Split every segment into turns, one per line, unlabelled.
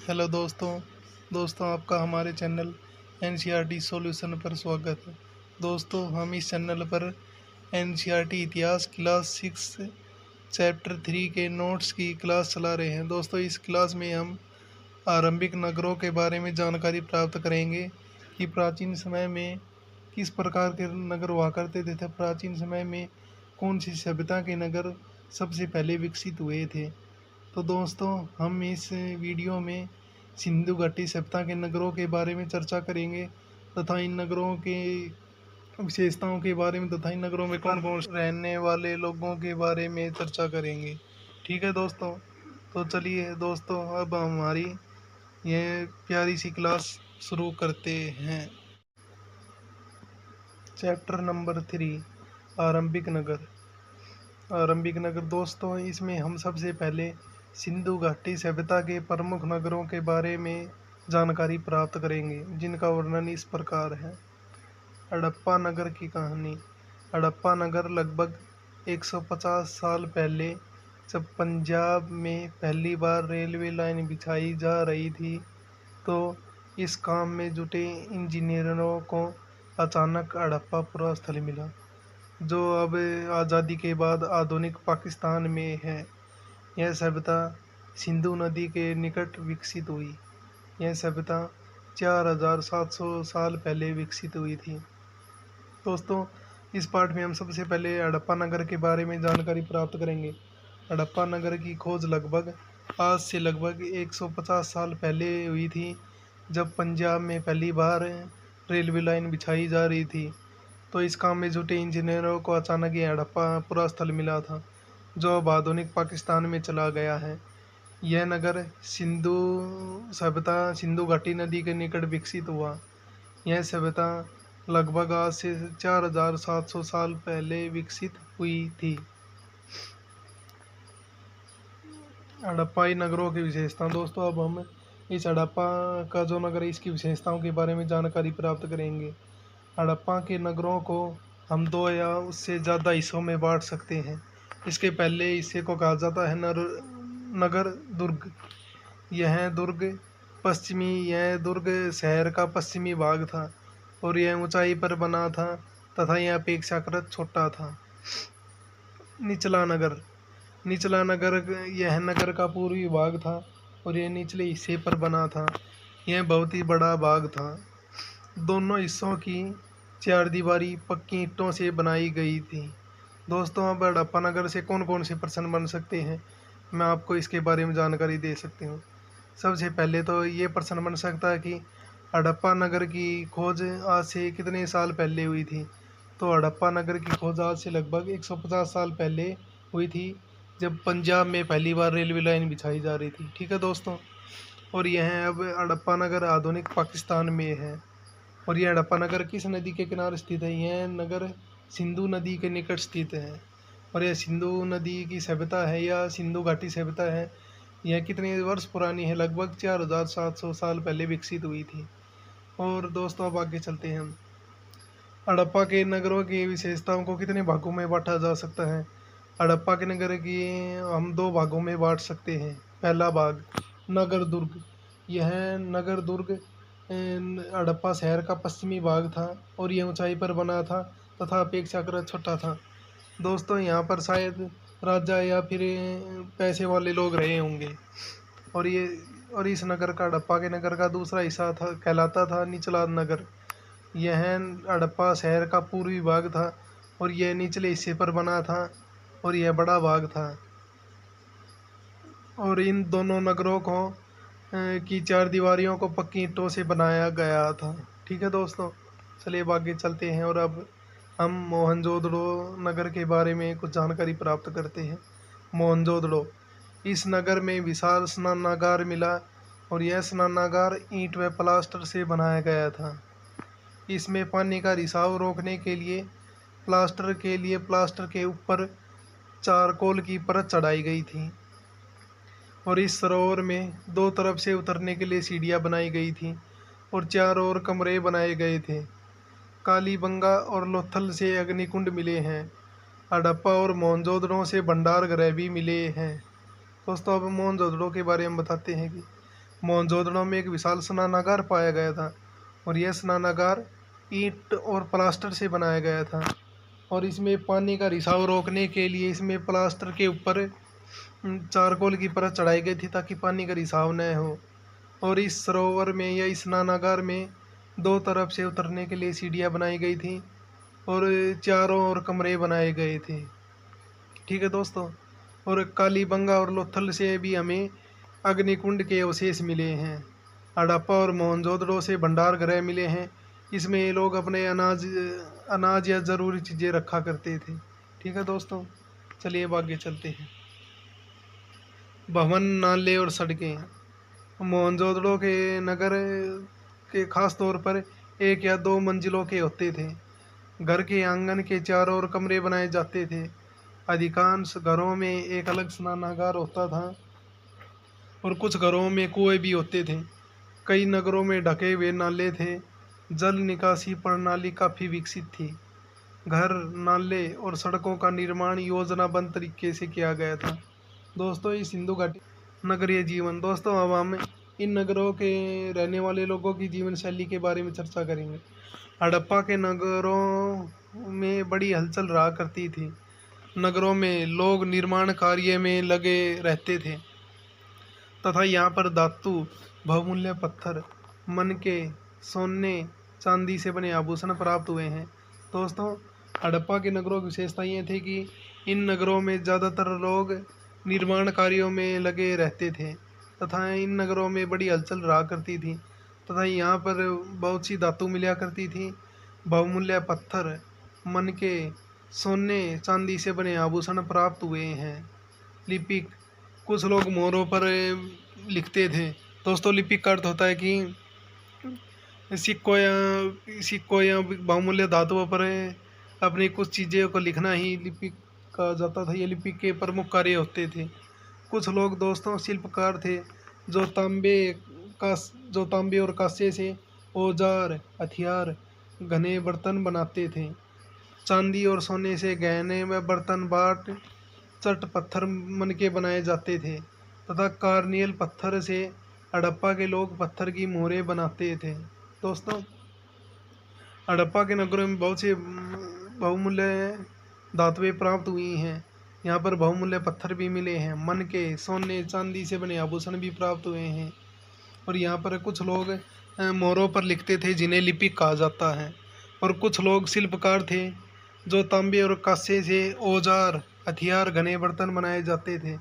Hello दोस्तों आपका हमारे चैनल एनसीईआरटी सॉल्यूशन पर स्वागत है। दोस्तों हम इस चैनल पर एनसीईआरटी इतिहास क्लास 6 चैप्टर 3 के नोट्स की क्लास चला रहे हैं। दोस्तों इस क्लास में हम आरंभिक नगरों के बारे में जानकारी प्राप्त करेंगे कि प्राचीन समय में किस प्रकार के नगर हुआ करते थे तथा प्राचीन समय में कौन सी सभ्यता के नगर सबसे पहले विकसित हुए थे। तो दोस्तों हम इस वीडियो में सिंधु घाटी सभ्यता के नगरों के बारे में चर्चा करेंगे तथा इन नगरों के विशेषताओं के बारे में तथा इन नगरों में कौन कौन रहने वाले लोगों के बारे में चर्चा करेंगे। ठीक है दोस्तों, तो चलिए दोस्तों अब हमारी ये प्यारी सी क्लास शुरू करते हैं। चैप्टर नंबर 3 आरंभिक नगर। आरंभिक नगर दोस्तों इसमें हम सबसे पहले सिंधु घाटी सभ्यता के प्रमुख नगरों के बारे में जानकारी प्राप्त करेंगे, जिनका वर्णन इस प्रकार है। हड़प्पा नगर की कहानी। हड़प्पा नगर लगभग 150 साल पहले जब पंजाब में पहली बार रेलवे लाइन बिछाई जा रही थी, तो इस काम में जुटे इंजीनियरों को अचानक हड़प्पा पूरा स्थल मिला, जो अब आज़ादी के बाद आधुनिक पाकिस्तान में है। यह सभ्यता सिंधु नदी के निकट विकसित हुई। यह सभ्यता 4700 साल पहले विकसित हुई थी। दोस्तों इस पाठ में हम सबसे पहले हड़प्पा नगर के बारे में जानकारी प्राप्त करेंगे। हड़प्पा नगर की खोज आज से लगभग 150 साल पहले हुई थी, जब पंजाब में पहली बार रेलवे लाइन बिछाई जा रही थी। तो इस काम में जुटे इंजीनियरों को अचानक ये हड़प्पा पूरा स्थल मिला था, जो अब आधुनिक पाकिस्तान में चला गया है। यह नगर सिंधु घाटी नदी के निकट विकसित हुआ। यह सभ्यता लगभग आज से 4700 साल पहले विकसित हुई थी। हड़प्पाई नगरों की विशेषता। दोस्तों अब हम इस हड़प्पा का जो नगर है इसकी विशेषताओं के बारे में जानकारी प्राप्त करेंगे। हड़प्पा के नगरों को हम 2 या उससे ज़्यादा हिस्सों में बांट सकते हैं। इसके पहले हिस्से को कहा जाता है नगर दुर्ग। यह दुर्ग शहर का पश्चिमी भाग था और यह ऊंचाई पर बना था तथा यह अपेक्षाकृत छोटा था। निचला नगर यह नगर का पूर्वी भाग था और यह निचले हिस्से पर बना था। यह बहुत ही बड़ा भाग था। दोनों हिस्सों की चारदीवारी पक्की ईंटों से बनाई गई थी। दोस्तों अब हड़प्पा नगर से कौन कौन से प्रश्न बन सकते हैं, मैं आपको इसके बारे में जानकारी दे सकती हूँ। सबसे पहले तो ये प्रश्न बन सकता है कि हड़प्पा नगर की खोज आज से कितने साल पहले हुई थी। तो हड़प्पा नगर की खोज आज से लगभग 150 साल पहले हुई थी, जब पंजाब में पहली बार रेलवे लाइन बिछाई जा रही थी। ठीक है दोस्तों, और यह अब हड़प्पा नगर आधुनिक पाकिस्तान में है। और यह हड़प्पा नगर किस नदी के किनारे स्थित है? यह नगर सिंधु नदी के निकट स्थित है। और यह सिंधु नदी की सभ्यता है या सिंधु घाटी सभ्यता है, यह कितने वर्ष पुरानी है? लगभग 4700 साल पहले विकसित हुई थी। और दोस्तों अब आगे चलते हैं हम। हड़प्पा के नगरों की विशेषताओं को कितने भागों में बांटा जा सकता है? हड़प्पा के नगर की हम 2 भागों में बांट सकते हैं। पहला भाग नगर दुर्ग। यह नगर दुर्ग हड़प्पा शहर का पश्चिमी भाग था और यह ऊंचाई पर बना था तथा अपेक्षाकृत छोटा था। दोस्तों यहाँ पर शायद राजा या फिर पैसे वाले लोग रहे होंगे। और इस नगर का हड़प्पा के नगर का दूसरा हिस्सा कहलाता था निचला नगर। यह हड़प्पा शहर का पूर्वी भाग था और यह निचले हिस्से पर बना था और यह बड़ा भाग था। और इन दोनों नगरों को की चारदीवारियों को पक्की ईंटों से बनाया गया था। ठीक है दोस्तों, चलिए अब आगे चलते हैं और अब हम मोहनजोदड़ो नगर के बारे में कुछ जानकारी प्राप्त करते हैं। मोहनजोदड़ो, इस नगर में विशाल स्नानागार मिला और यह स्नानागार ईंट व प्लास्टर से बनाया गया था। इसमें पानी का रिसाव रोकने के लिए प्लास्टर के ऊपर चारकोल की परत चढ़ाई गई थी। और इस सरोवर में 2 तरफ से उतरने के लिए सीढ़ियाँ बनाई गई थी और 4 और कमरे बनाए गए थे। कालीबंगा और लोथल से अग्निकुंड मिले हैं। हड़प्पा और मोहनजोदड़ो से भंडार गृह भी मिले हैं। दोस्तों अब मोहनजोदड़ो के बारे में बताते हैं कि मोहनजोदड़ो में एक विशाल स्नानागार पाया गया था और यह स्नानागार ईंट और प्लास्टर से बनाया गया था और इसमें पानी का रिसाव रोकने के लिए इसमें प्लास्टर के ऊपर चारकोल की परत चढ़ाई गई थी ताकि पानी का रिसाव न हो। और इस सरोवर में या इस स्नानागार में दो तरफ से उतरने के लिए सीढ़ियाँ बनाई गई थी और चारों ओर कमरे बनाए गए थे। ठीक है दोस्तों। और कालीबंगा और लोथल से भी हमें अग्निकुंड के अवशेष मिले हैं। हड़प्पा और मोहनजोदड़ो से भंडार गृह मिले हैं। इसमें ये लोग अपने अनाज या ज़रूरी चीज़ें रखा करते थे। ठीक है दोस्तों, चलिए अब आगे चलते हैं। भवन, नाले और सड़कें। मोहनजोदड़ो के नगर के खास तौर पर एक या दो मंजिलों के होते थे। घर के आंगन के चारों ओर कमरे बनाए जाते थे। अधिकांश घरों में एक अलग स्नानागार होता था और कुछ घरों में कुएं भी होते थे। कई नगरों में ढके हुए नाले थे। जल निकासी प्रणाली काफ़ी विकसित थी। घर, नाले और सड़कों का निर्माण योजनाबद्ध तरीके से किया गया था। दोस्तों, ये सिंधु घाटी नगरीय जीवन। दोस्तों, अब हम इन नगरों के रहने वाले लोगों की जीवन शैली के बारे में चर्चा करेंगे। हड़प्पा के नगरों में बड़ी हलचल रहा करती थी। नगरों में लोग निर्माण कार्य में लगे रहते थे तथा यहाँ पर धातु, बहुमूल्य पत्थर, मनके, सोने, चांदी से बने आभूषण प्राप्त हुए हैं। दोस्तों, हड़प्पा के नगरों की विशेषता ये थी कि इन नगरों में ज़्यादातर लोग निर्माण कार्यों में लगे रहते थे तथा इन नगरों में बड़ी हलचल रहा करती थी तथा यहाँ पर बहुत सी धातु मिला करती थी। बहुमूल्य पत्थर, मनके, सोने, चांदी से बने आभूषण प्राप्त हुए हैं। लिपिक, कुछ लोग मोहरों पर लिखते थे। दोस्तों, लिपिक का अर्थ होता है कि सिक्कों या बहुमूल्य धातुओं पर अपनी कुछ चीज़ों को लिखना ही लिपिक कहा जाता था। ये लिपिक के प्रमुख कार्य होते थे। कुछ लोग दोस्तों शिल्पकार थे जो तांबे और कांसे से औजार, हथियार, घने बर्तन बनाते थे। चांदी और सोने से गहने व बर्तन, बाट, चट, पत्थर, मनके बनाए जाते थे तथा कार्नियल पत्थर से हड़प्पा के लोग पत्थर की मोहरें बनाते थे। दोस्तों, हड़प्पा के नगरों में बहुत से बहुमूल्य धातुएं प्राप्त हुई हैं। यहाँ पर बहुमूल्य पत्थर भी मिले हैं। मनके, सोने, चांदी से बने आभूषण भी प्राप्त हुए हैं और यहाँ पर कुछ लोग मोहरों पर लिखते थे जिन्हें लिपिक कहा जाता है। और कुछ लोग शिल्पकार थे जो तांबे और कांसे से औजार, हथियार, घने बर्तन बनाए जाते थे।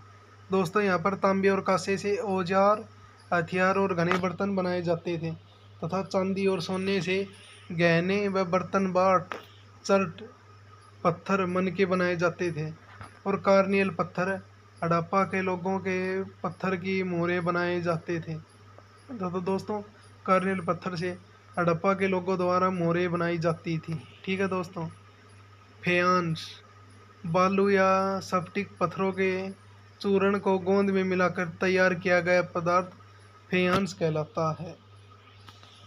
दोस्तों, यहाँ पर तांबे और कांसे से औजार, हथियार और घने बर्तन बनाए जाते थे तथा चांदी और सोने से गहने व बर्तन, बाट, चट, पत्थर, मनके बनाए जाते थे। और कार्नियल पत्थर, हड़प्पा के लोगों के पत्थर की मोहरें बनाए जाते थे। तो दोस्तों, कार्नियल पत्थर से हड़प्पा के लोगों द्वारा मोहरें बनाई जाती थी। ठीक है दोस्तों। फेयांस, बालू या स्फटिक पत्थरों के चूर्ण को गोंद में मिलाकर तैयार किया गया पदार्थ फेयांस कहलाता है।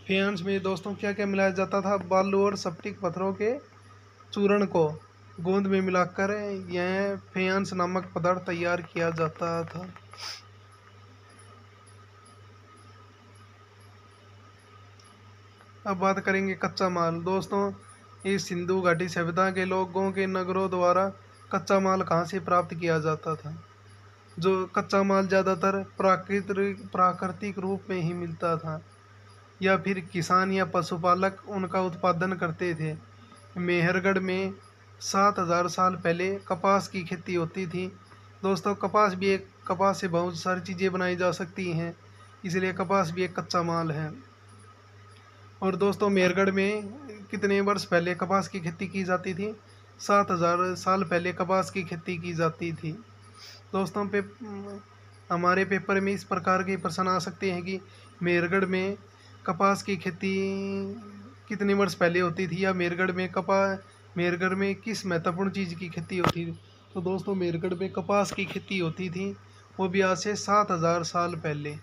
फेयांस में दोस्तों क्या क्या मिलाया जाता था? बालू और स्फटिक पत्थरों के चूर्ण को गोंद में मिलाकर यह फेयांस नामक पदार्थ तैयार किया जाता था। अब बात करेंगे कच्चा माल। दोस्तों, इस सिंधु घाटी सभ्यता के लोगों के नगरों द्वारा कच्चा माल कहाँ से प्राप्त किया जाता था? जो कच्चा माल ज़्यादातर प्राकृतिक रूप में ही मिलता था या फिर किसान या पशुपालक उनका उत्पादन करते थे। मेहरगढ़ में 7000 साल पहले कपास की खेती होती थी। दोस्तों, कपास से बहुत सारी चीज़ें बनाई जा सकती हैं, इसलिए कपास भी एक कच्चा माल है। और दोस्तों, मेहरगढ़ में कितने वर्ष पहले कपास की खेती की जाती थी? 7000 साल पहले कपास की खेती की जाती थी। दोस्तों, हमारे पेपर में इस प्रकार के प्रश्न आ सकते हैं कि मेहरगढ़ में कपास की खेती कितने वर्ष पहले होती थी या मेहरगढ़ में किस महत्वपूर्ण चीज़ की खेती होती थी? तो दोस्तों, मेहरगढ़ में कपास की खेती होती थी, वो भी आज से 7000 साल पहले।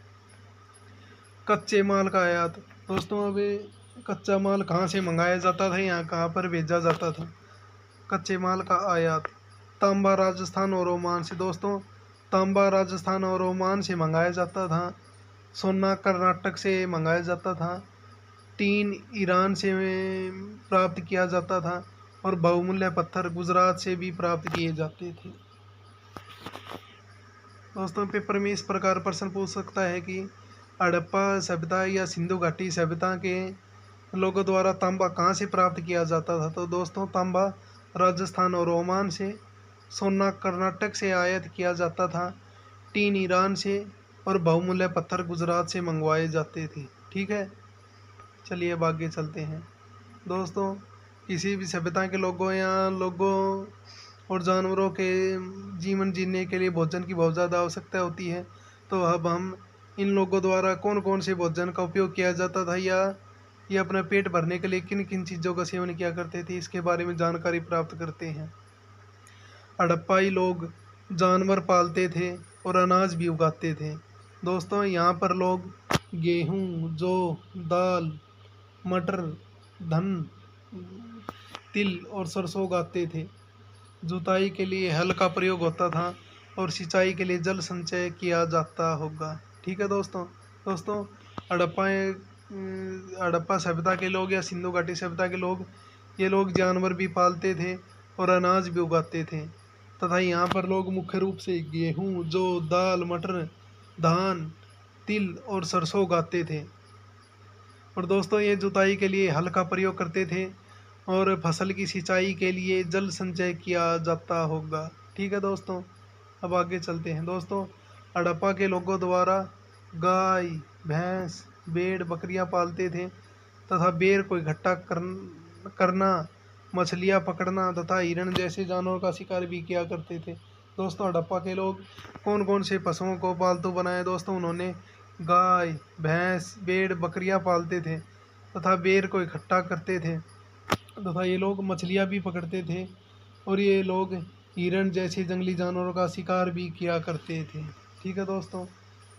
कच्चे माल का आयात। दोस्तों, अब कच्चा माल कहाँ से मंगाया जाता था, यहाँ कहाँ पर भेजा जाता था? कच्चे माल का आयात तांबा, राजस्थान और ओमान से। दोस्तों, तांबा राजस्थान और ओमान से मंगाया जाता था सोना कर्नाटक से मंगाया जाता था, टीन ईरान से प्राप्त किया जाता था और बहुमूल्य पत्थर गुजरात से भी प्राप्त किए जाते थे। दोस्तों पेपर में इस प्रकार प्रश्न पूछ सकता है कि हड़प्पा सभ्यता या सिंधु घाटी सभ्यता के लोगों द्वारा तांबा कहाँ से प्राप्त किया जाता था। तो दोस्तों तांबा राजस्थान और ओमान से, सोना कर्नाटक से आयात किया जाता था, टीन ईरान से और बहुमूल्य पत्थर गुजरात से मंगवाए जाते थे। ठीक है, चलिए अब आगे चलते हैं। दोस्तों किसी भी सभ्यता के लोगों और जानवरों के जीवन जीने के लिए भोजन की बहुत ज़्यादा आवश्यकता होती है। तो अब हम इन लोगों द्वारा कौन कौन से भोजन का उपयोग किया जाता था या ये अपना पेट भरने के लिए किन किन चीज़ों का सेवन किया करते थे, इसके बारे में जानकारी प्राप्त करते हैं। हड़प्पाई लोग जानवर पालते थे और अनाज भी उगाते थे। दोस्तों यहाँ पर लोग गेहूँ, जौ, दाल, मटर, धन, तिल और सरसों उगाते थे। जुताई के लिए हल का प्रयोग होता था और सिंचाई के लिए जल संचय किया जाता होगा। ठीक है दोस्तों हड़प्पा सभ्यता के लोग या सिंधु घाटी सभ्यता के लोग, ये लोग जानवर भी पालते थे और अनाज भी उगाते थे तथा यहाँ पर लोग मुख्य रूप से गेहूँ, जौ, दाल, मटर, धान, तिल और सरसों उगाते थे। और दोस्तों ये जुताई के लिए हल का प्रयोग करते थे और फसल की सिंचाई के लिए जल संचय किया जाता होगा। ठीक है दोस्तों, अब आगे चलते हैं। दोस्तों हड़प्पा के लोगों द्वारा गाय, भैंस, भेड़, बकरियां पालते थे तथा बेर को इकट्ठा करना, मछलियां पकड़ना तथा हिरण जैसे जानवरों का शिकार भी किया करते थे। दोस्तों हड़प्पा के लोग कौन कौन से पशुओं को पालतू बनाए। दोस्तों उन्होंने गाय, भैंस, भेड़, बकरियां पालते थे तथा बेर को इकट्ठा करते थे तथा ये लोग मछलियाँ भी पकड़ते थे और ये लोग हिरण जैसे जंगली जानवरों का शिकार भी किया करते थे। ठीक है दोस्तों,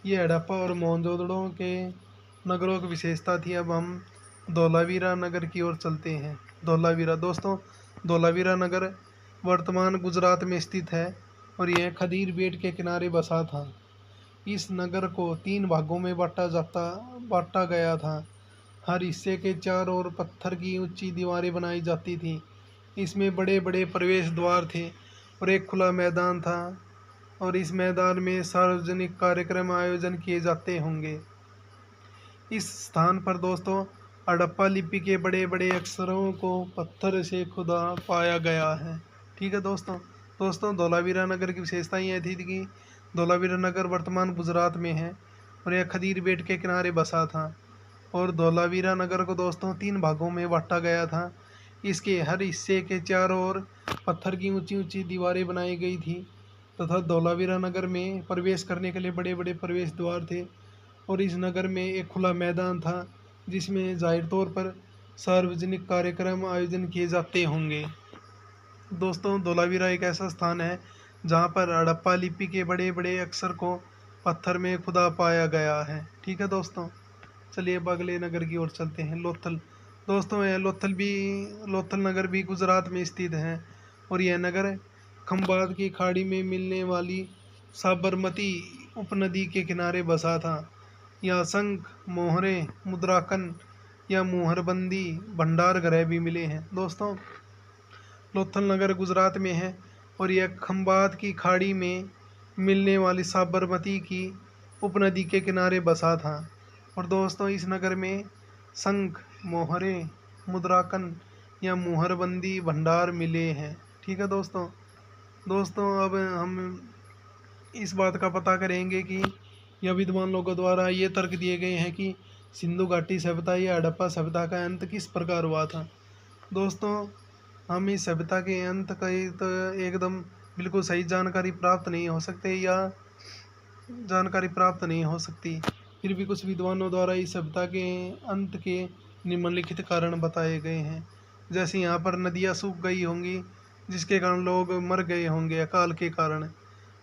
ये हड़प्पा और मोहनजोदड़ो के नगरों की विशेषता थी। अब हम धोलावीरा नगर की ओर चलते हैं। धोलावीरा दोस्तों, धोलावीरा नगर वर्तमान गुजरात में स्थित है और यह खदीर बेट के किनारे बसा था। इस नगर को 3 भागों में बांटा गया था। हर हिस्से के चारों ओर पत्थर की ऊंची दीवारें बनाई जाती थीं। इसमें बड़े बड़े प्रवेश द्वार थे और एक खुला मैदान था और इस मैदान में सार्वजनिक कार्यक्रम आयोजन किए जाते होंगे। इस स्थान पर दोस्तों हड़प्पा लिपि के बड़े बड़े अक्षरों को पत्थर से खुदा पाया गया है। ठीक है दोस्तों धोलावीरा नगर की विशेषता यह थी कि धोलावीरा नगर वर्तमान गुजरात में है और यह खदीर बेट के किनारे बसा था और धोलावीरा नगर को दोस्तों 3 भागों में बांटा गया था। इसके हर हिस्से के चारों ओर पत्थर की ऊंची ऊंची दीवारें बनाई गई थी तथा धोलावीरा नगर में प्रवेश करने के लिए बड़े बड़े प्रवेश द्वार थे और इस नगर में एक खुला मैदान था जिसमें जाहिर तौर पर सार्वजनिक कार्यक्रम आयोजन किए जाते होंगे। दोस्तों धोलावीरा एक ऐसा स्थान है जहाँ पर हड़प्पा लिपि के बड़े बड़े अक्षर को पत्थर में खुदा पाया गया है। ठीक है दोस्तों, चलिए अब अगले नगर की ओर चलते हैं। लोथल दोस्तों, यह लोथल नगर भी गुजरात में स्थित है और यह नगर खंबात की खाड़ी में मिलने वाली साबरमती उपनदी के किनारे बसा था। यहाँ शंख, मोहरे, मुद्राकन या मुहरबंदी भंडार गृह भी मिले हैं। दोस्तों लोथल नगर गुजरात में है और यह खंबात की खाड़ी में मिलने वाली साबरमती की उपनदी के किनारे बसा था और दोस्तों इस नगर में शंख, मोहरे, मुद्राकन या मुहरबंदी भंडार मिले हैं। ठीक है दोस्तों अब हम इस बात का पता करेंगे कि यह विद्वान लोगों द्वारा ये तर्क दिए गए हैं कि सिंधु घाटी सभ्यता या हड़प्पा सभ्यता का अंत किस प्रकार हुआ था। दोस्तों हम इस सभ्यता के अंत का तो एकदम बिल्कुल सही जानकारी प्राप्त नहीं हो सकती, फिर भी कुछ विद्वानों द्वारा इस सभ्यता के अंत के निम्नलिखित कारण बताए गए हैं। जैसे यहाँ पर नदियाँ सूख गई होंगी जिसके कारण लोग मर गए होंगे अकाल के कारण,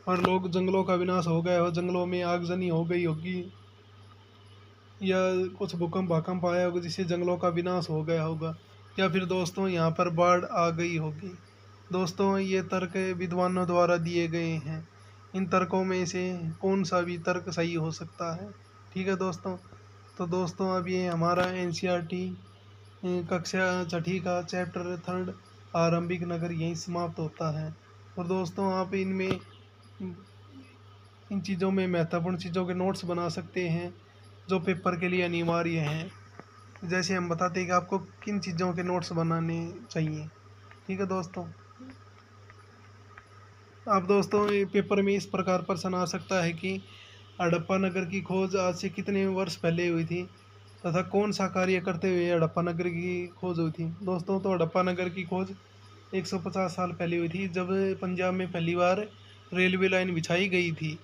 और लोग जंगलों का विनाश हो गया हो, जंगलों में आगजनी हो गई होगी या कुछ भूकंप आया होगा जिससे जंगलों का विनाश हो गया होगा, या फिर दोस्तों यहाँ पर बाढ़ आ गई होगी। दोस्तों ये तर्क विद्वानों द्वारा दिए गए हैं। इन तर्कों में से कौन सा भी तर्क सही हो सकता है। ठीक है दोस्तों। तो दोस्तों अब ये हमारा एनसीईआरटी कक्षा छठी का चैप्टर 3 आरंभिक नगर यहीं समाप्त होता है। और दोस्तों आप इनमें इन चीज़ों में महत्वपूर्ण चीज़ों के नोट्स बना सकते हैं जो पेपर के लिए अनिवार्य हैं। जैसे हम बताते हैं कि आपको किन चीज़ों के नोट्स बनाने चाहिए। ठीक है दोस्तों। अब दोस्तों ये पेपर में इस प्रकार प्रश्न आ सकता है कि हड़प्पा नगर की खोज आज से कितने वर्ष पहले हुई थी तथा कौन सा कार्य करते हुए हड़प्पा नगर की खोज हुई थी। दोस्तों तो हड़प्पा नगर की खोज 150 साल पहले हुई थी जब पंजाब में पहली बार रेलवे लाइन बिछाई गई थी।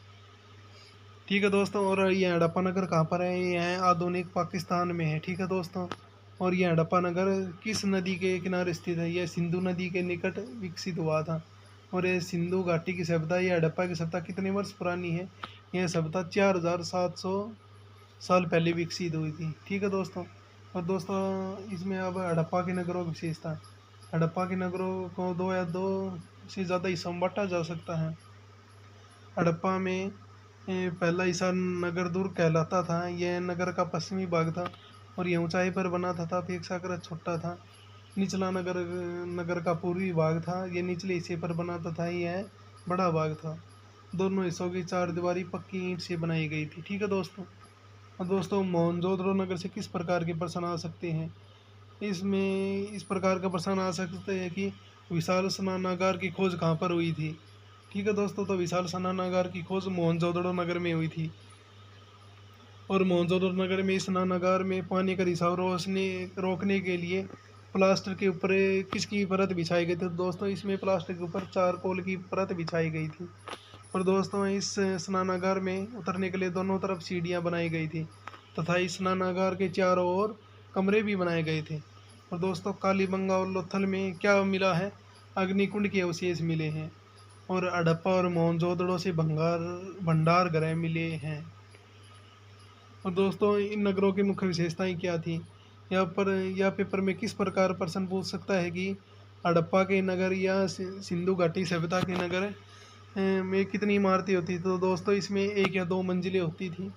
ठीक है दोस्तों। और ये हड़प्पा नगर कहाँ पर है, ये है आधुनिक पाकिस्तान में है। ठीक है दोस्तों। और ये हड़प्पा नगर किस नदी के किनारे स्थित है, यह सिंधु नदी के निकट विकसित हुआ था। और ये सिंधु घाटी की सभ्यता, ये हड़प्पा की सभ्यता कितने वर्ष पुरानी है, यह सभ्यता 4700 साल पहले विकसित हुई थी। ठीक है दोस्तों। और दोस्तों इसमें अब हड़प्पा के नगरों की विशेषता, हड़प्पा के नगरों को दो या दो से ज़्यादा हिस्सों में बांटा जा सकता है। हड़प्पा में पहला हिस्सा नगर दुर्ग कहलाता था। यह नगर का पश्चिमी भाग था और यह ऊंचाई पर बना तथा अपेक्षाकृत छोटा था। निचला नगर नगर का पूर्वी भाग था। यह निचले हिस्से पर बना तथा यह बड़ा भाग था। दोनों हिस्सों की चार दीवारी पक्की ईंट से बनाई गई थी। ठीक है दोस्तों। और दोस्तों मोहनजोदड़ो नगर से किस प्रकार के प्रश्न आ सकते हैं, इसमें इस प्रकार का प्रश्न आ सकते हैं कि विशाल स्नानागार की खोज कहाँ पर हुई थी। ठीक है दोस्तों। तो विशाल स्नानागार की खोज मोहनजोदड़ो नगर में हुई थी। और मोहनजोदड़ो नगर में स्नानागार में पानी का रिसाव रोकने के लिए प्लास्टर के ऊपर किसकी परत बिछाई गई थी। तो दोस्तों इसमें प्लास्टर के ऊपर चारकोल की परत बिछाई गई थी। और दोस्तों इस स्नानागार में उतरने के लिए दोनों तरफ सीढ़ियाँ बनाई गई थी तथा इस स्नानागार के चारों ओर कमरे भी बनाए गए थे। और दोस्तों कालीबंगा और लोथल में क्या मिला है, अग्निकुंड के अवशेष मिले हैं। और हड़प्पा और मोहनजोदड़ो से भंडार गृह मिले हैं। और दोस्तों इन नगरों की मुख्य विशेषताएं क्या थी, यहाँ पर या पेपर में किस प्रकार प्रश्न पूछ सकता है कि हड़प्पा के नगर या सिंधु घाटी सभ्यता के नगर में कितनी इमारतें होती थी। तो दोस्तों इसमें एक या दो मंजिलें होती थी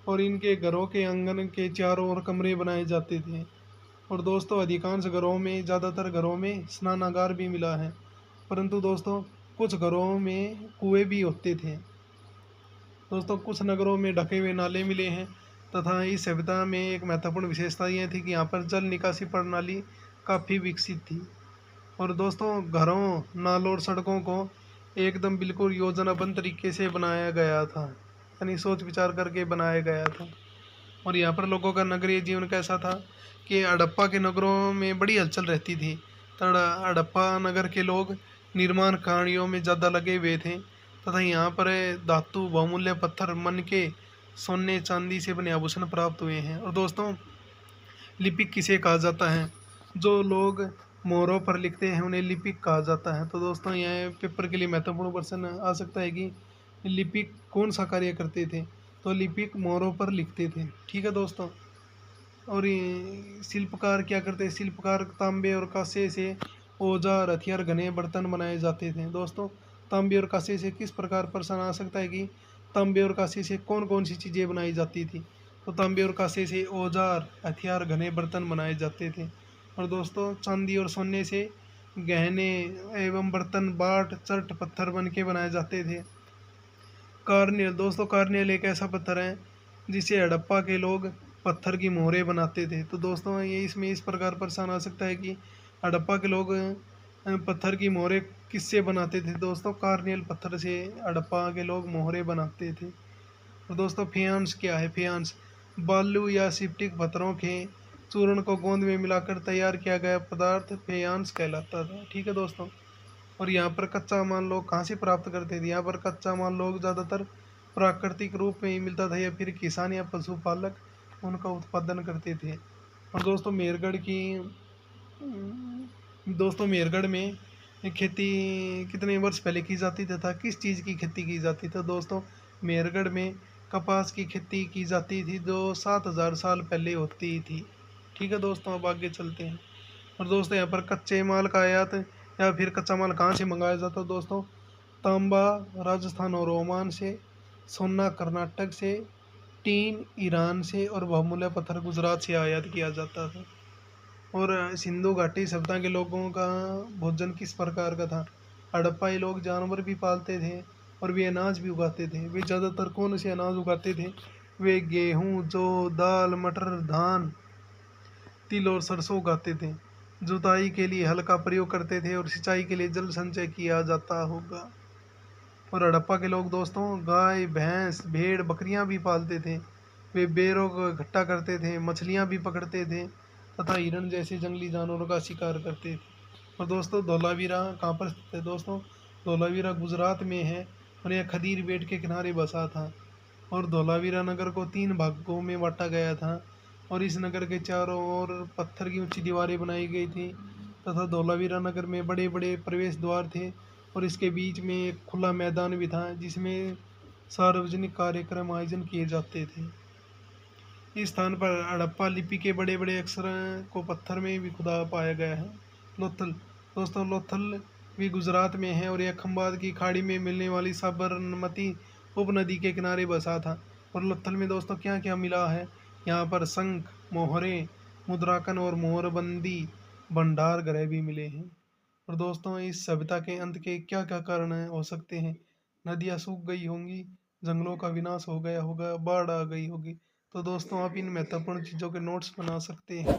और इनके घरों के आंगन के चारों ओर कमरे बनाए जाते थे। और दोस्तों अधिकांश घरों में, ज़्यादातर घरों में स्नानागार भी मिला है, परंतु दोस्तों कुछ घरों में कुएं भी होते थे। दोस्तों कुछ नगरों में ढके हुए नाले मिले हैं तथा इस सभ्यता में एक महत्वपूर्ण विशेषता यह थी कि यहाँ पर जल निकासी प्रणाली काफ़ी विकसित थी। और दोस्तों घरों, नालों और सड़कों को एकदम बिल्कुल योजनाबद्ध तरीके से बनाया गया था, यानी सोच विचार करके बनाया गया था। और यहाँ पर लोगों का नगरीय जीवन कैसा था कि हड़प्पा के नगरों में बड़ी हलचल रहती थी। तो हड़प्पा नगर के लोग निर्माण कार्यों में ज़्यादा लगे हुए थे तथा यहाँ पर धातु, बहुमूल्य पत्थर, मन के, सोने चांदी से बने आभूषण प्राप्त हुए हैं। और दोस्तों लिपिक किसे कहा जाता है, जो लोग मोहरों पर लिखते हैं उन्हें लिपिक कहा जाता है। तो दोस्तों यह पेपर के लिए महत्वपूर्ण प्रश्न आ सकता है कि लिपिक कौन सा कार्य करते थे। तो लिपिक मोहरों पर लिखते थे। ठीक है दोस्तों। और ये शिल्पकार क्या करते हैं, शिल्पकार तांबे और कांसे से औजार, हथियार, घने बर्तन बनाए जाते थे। दोस्तों तांबे और कांसे से किस प्रकार प्रश्न आ सकता है कि तांबे और कांसे से कौन कौन सी चीज़ें बनाई जाती थी। तो तांबे और कांसे से औजार, हथियार, घने बर्तन बनाए जाते थे। और दोस्तों चांदी और सोने से गहने एवं बर्तन, बाट, चट, पत्थर बन के बनाए जाते थे। कार्नियल, दोस्तों कार्नियल एक ऐसा पत्थर है जिसे हड़प्पा के लोग पत्थर की मोहरें बनाते थे। तो दोस्तों ये इसमें इस प्रकार प्रश्न आ सकता है कि हड़प्पा के लोग पत्थर की मोहरें किससे बनाते थे। दोस्तों कार्नियल पत्थर से हड़प्पा के लोग मोहरें बनाते थे। और दोस्तों फेयांस क्या है, फेयांस बालू या सिप्टिक पत्थरों के चूर्ण को गोंद में मिलाकर तैयार किया गया पदार्थ फेयांस कहलाता था। ठीक है दोस्तों। और यहाँ पर कच्चा माल लोग कहाँ से प्राप्त करते थे, यहाँ पर कच्चा माल लोग ज़्यादातर प्राकृतिक रूप में ही मिलता था या फिर किसान या पशुपालक उनका उत्पादन करते थे। और दोस्तों मेरगढ़ में खेती कितने वर्ष पहले की जाती तथा किस चीज़ की खेती की जाती थी। दोस्तों मेरगढ़ में कपास की खेती की जाती थी जो 7000 साल पहले होती थी। ठीक है दोस्तों। अब आगे चलते हैं। और दोस्तों यहाँ पर कच्चे माल का आयात या फिर कच्चा माल कहाँ से मंगाया जाता है। दोस्तों तांबा राजस्थान और ओमान से, सोना कर्नाटक से, टीन ईरान से और बहुमूल्य पत्थर गुजरात से आयात किया जाता था। और सिंधु घाटी सभ्यता के लोगों का भोजन किस प्रकार का था? हड़प्पाई लोग जानवर भी पालते थे और वे अनाज भी उगाते थे। वे ज़्यादातर कौन से अनाज उगाते थे? वे गेहूँ, जौ, दाल, मटर, धान, तिल और सरसों उगाते थे। जुताई के लिए हल का प्रयोग करते थे और सिंचाई के लिए जल संचय किया जाता होगा। और हड़प्पा के लोग दोस्तों गाय, भैंस, भेड़, बकरियां भी पालते थे। वे बेरों को इकट्ठा करते थे, मछलियां भी पकड़ते थे तथा हिरण जैसे जंगली जानवरों का शिकार करते थे। और दोस्तों धोलावीरा कहाँ पर स्थित है? दोस्तों धोलावीरा गुजरात में है और यह खदीर बेट के किनारे बसा था। और धोलावीरा नगर को 3 भागों में बांटा गया था और इस नगर के चारों ओर पत्थर की ऊंची दीवारें बनाई गई थी तथा धोलावीरा नगर में बड़े बड़े प्रवेश द्वार थे और इसके बीच में एक खुला मैदान भी था जिसमें सार्वजनिक कार्यक्रम आयोजन किए जाते थे। इस स्थान पर हड़प्पा लिपि के बड़े बड़े अक्षर को पत्थर में भी खुदा पाया गया है। लोथल दोस्तों लोथल भी गुजरात में है और यह खंबात की खाड़ी में मिलने वाली साबरमती उपनदी के किनारे बसा था। और लोथल में दोस्तों क्या क्या मिला है? यहाँ पर शंख, मोहरे, मुद्राकन और मोहरबंदी भंडार गृह भी मिले हैं। और दोस्तों इस सभ्यता के अंत के क्या क्या कारण हो सकते हैं? नदियाँ सूख गई होंगी, जंगलों का विनाश हो गया होगा, बाढ़ आ गई होगी। तो दोस्तों आप इन महत्वपूर्ण चीज़ों के नोट्स बना सकते हैं।